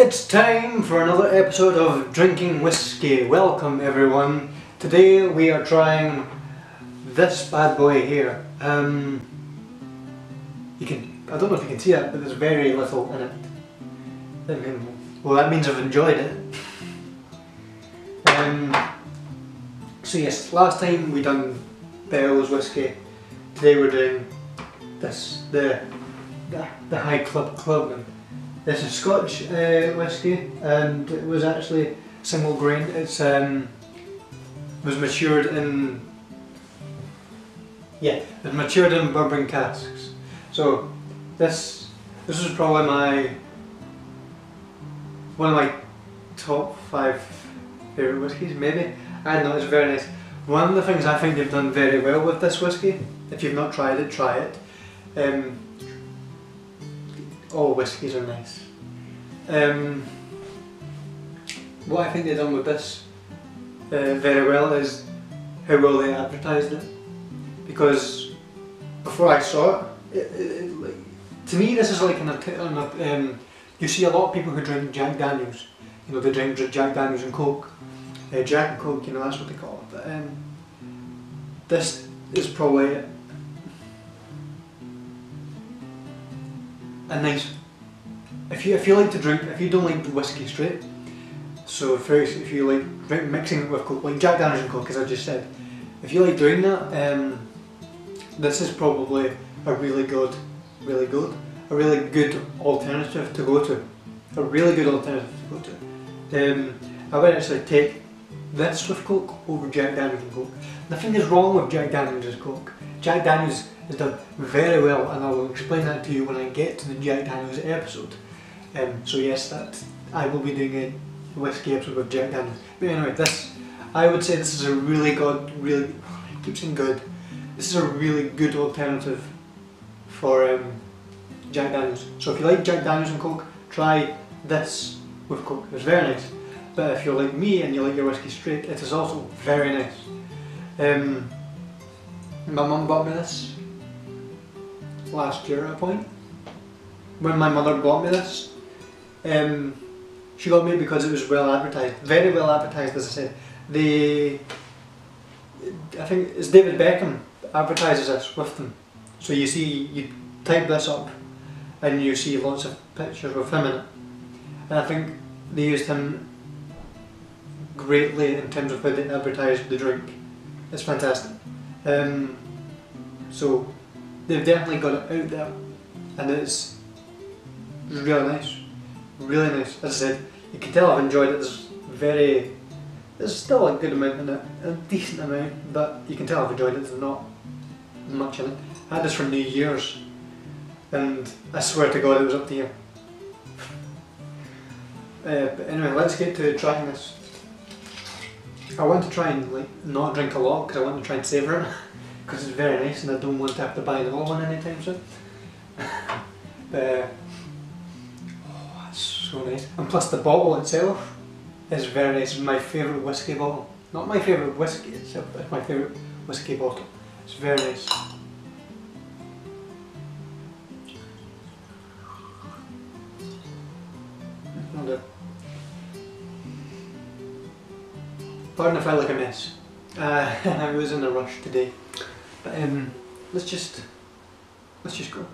It's time for another episode of Drinking Whiskey. Welcome everyone. Today we are trying this bad boy here. I don't know if you can see it, but there's very little in it. Well, that means I've enjoyed it. So yes, last time we done Bell's whiskey. Today we're doing this, the Haig Club Clubman. This is Scotch whiskey, and it was actually single grain. It's was matured in bourbon casks. So this is probably one of my top 5 favourite whiskies, maybe. I don't know, it's very nice. One of the things I think they've done very well with this whiskey, if you've not tried it, try it. All whiskies are nice. What I think they've done with this very well is how well they advertised it. Because before I saw it, to me this is like you see a lot of people who drink Jack Daniels. You know, they drink Jack Daniels and Coke. Jack and Coke, you know, that's what they call it. But this is probably a nice. If you like to drink, if you don't like whiskey straight, so if you like mixing it with Coke, like Jack Daniels and Coke, as I just said, if you like doing that, this is probably a really good alternative to go to. A really good alternative to go to. I would actually take this with Coke over Jack Daniels and Coke. Nothing is wrong with Jack Daniels and Coke. Jack Daniels is done very well, and I will explain that to you when I get to the Jack Daniels episode. So yes, I will be doing a whiskey episode with Jack Daniels. But anyway, I would say this is a really good, I keep saying good. This is a really good alternative for Jack Daniels. So if you like Jack Daniels and Coke, try this with Coke. It's very nice. But if you're like me and you like your whiskey straight, it is also very nice. My mum bought me this last year at a point. When my mother bought me this, she got me because it was well advertised, very well advertised, as I said. I think it's David Beckham advertises this with them. So you type this up and you see lots of pictures with him in it. And I think they used him greatly in terms of how they advertised the drink. It's fantastic. So they've definitely got it out there, and it's really nice, really nice. As I said, you can tell I've enjoyed it. There's still a good amount in it, a decent amount, but you can tell I've enjoyed it. There's not much in it. I had this for New Year's, and I swear to God it was up to here. But anyway, let's get to trying this. I want to try and not drink a lot because I want to try and savour it, because it's very nice and I don't want to have to buy another one anytime soon. But oh, that's so nice. And plus the bottle itself is very nice. It's my favourite whiskey bottle. Not my favourite whiskey itself, but it's my favourite whiskey bottle. It's very nice. Pardon if I look a mess. I was in a rush today, but let's just go.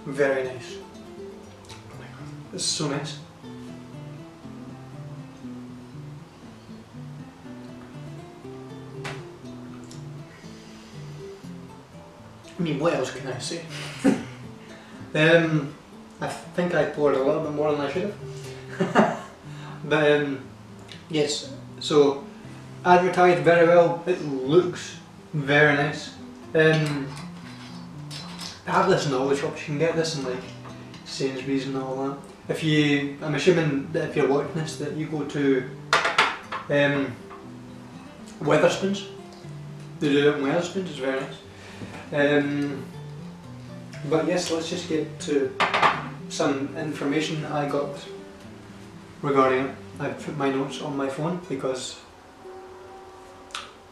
Very nice. This is so nice. I mean, what else can I say? I think I poured a little bit more than I should have. But yes, so advertised very well. It looks very nice. I have this in all the shops. You can get this in like Sainsbury's and all that. I'm assuming that if you're watching this, that you go to Wetherspoons. They do it in Wetherspoons, it's very nice. But yes, let's just get to some information I got regarding it. I put my notes on my phone because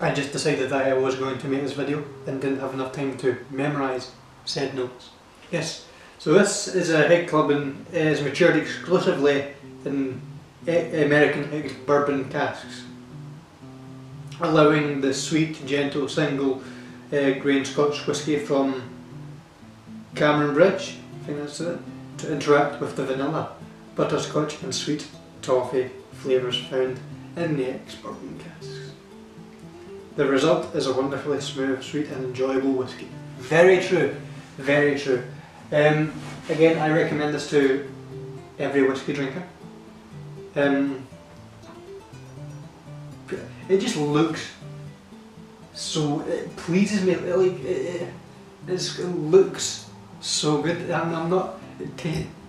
I just decided that I was going to make this video and didn't have enough time to memorise said notes. Yes, so this is a Haig Clubman. It is matured exclusively in American aged bourbon casks, allowing the sweet, gentle, single grain Scotch whisky from Cameron Bridge, I think that's it, to interact with the vanilla, butterscotch and sweet toffee flavours found in the ex-bourbon casks. The result is a wonderfully smooth, sweet and enjoyable whisky. Very true, very true. Again, I recommend this to every whisky drinker. It just looks so, it pleases me, it looks so good. I'm not,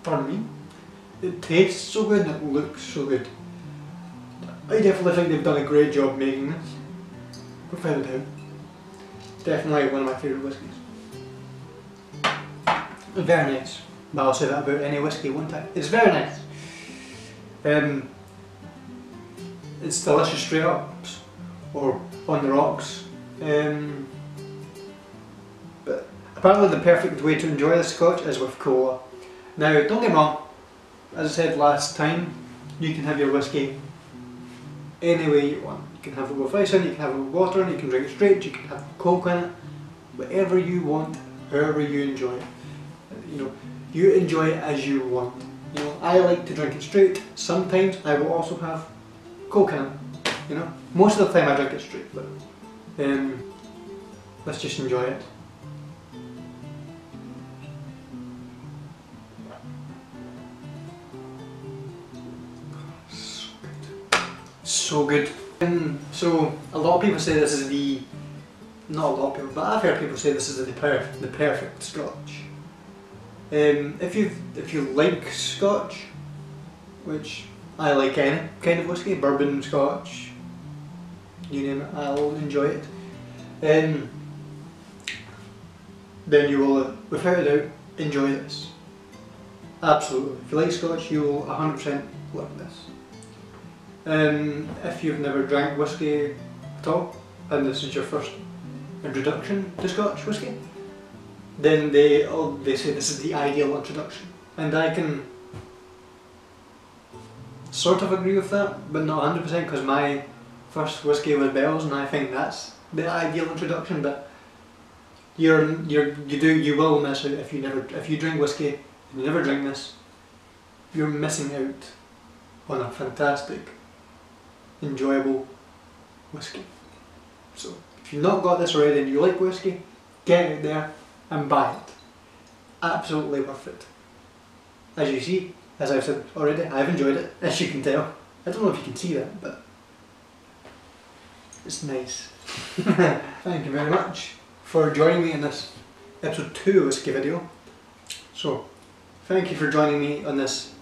pardon me, it tastes so good and it looks so good. I definitely think they've done a great job making this, without a doubt. Definitely one of my favourite whiskies. Very nice, but I'll say that about any whisky, won't I? It's very nice. It's delicious straight up, or on the rocks. But apparently the perfect way to enjoy the Scotch is with cola. Now, don't get me wrong, as I said last time, you can have your whisky any way you want. You can have it with ice in, you can have it with water in, you can drink it straight, you can have Coke in it, whatever you want, however you enjoy it. You know, you enjoy it as you want. You know, I like to drink it straight. Sometimes I will also have Coke in it. You know, most of the time I drink it straight, but let's just enjoy it. So good. So a lot of people say this is not a lot of people, but I've heard people say this is the perfect Scotch. If you like Scotch, which I like any kind of whisky, bourbon, Scotch, you name it, I'll enjoy it. Then you will, without a doubt, enjoy this. Absolutely. If you like Scotch, you will 100% love this. If you've never drank whisky at all, and this is your first introduction to Scotch whisky, then they say this is the ideal introduction. And I can sort of agree with that, but not 100%, because my first whisky was Bell's and I think that's the ideal introduction. But you will miss out if you drink whisky and you never drink this. You're missing out on a fantastic, enjoyable whisky. So if you've not got this already and you like whisky, get out there and buy it. Absolutely worth it. As you see, as I've said already, I've enjoyed it, as you can tell. I don't know if you can see that, but it's nice. Thank you very much for joining me in this episode 2 whisky video. So, thank you for joining me on this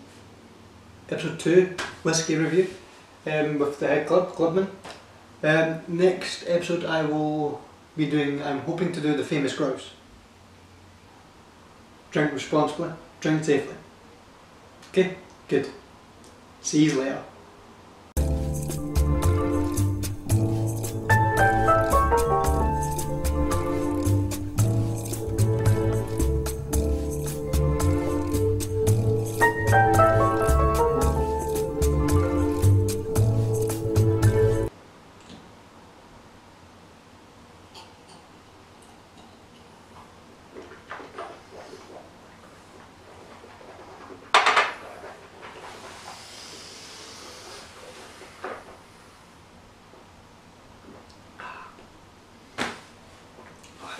episode 2 whisky review with the Haig Club Clubman. Next episode I will be doing, I'm hoping to do the famous grouse. Drink responsibly, drink safely. Okay, good. See you later.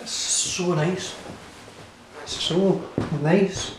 It's so nice. So nice.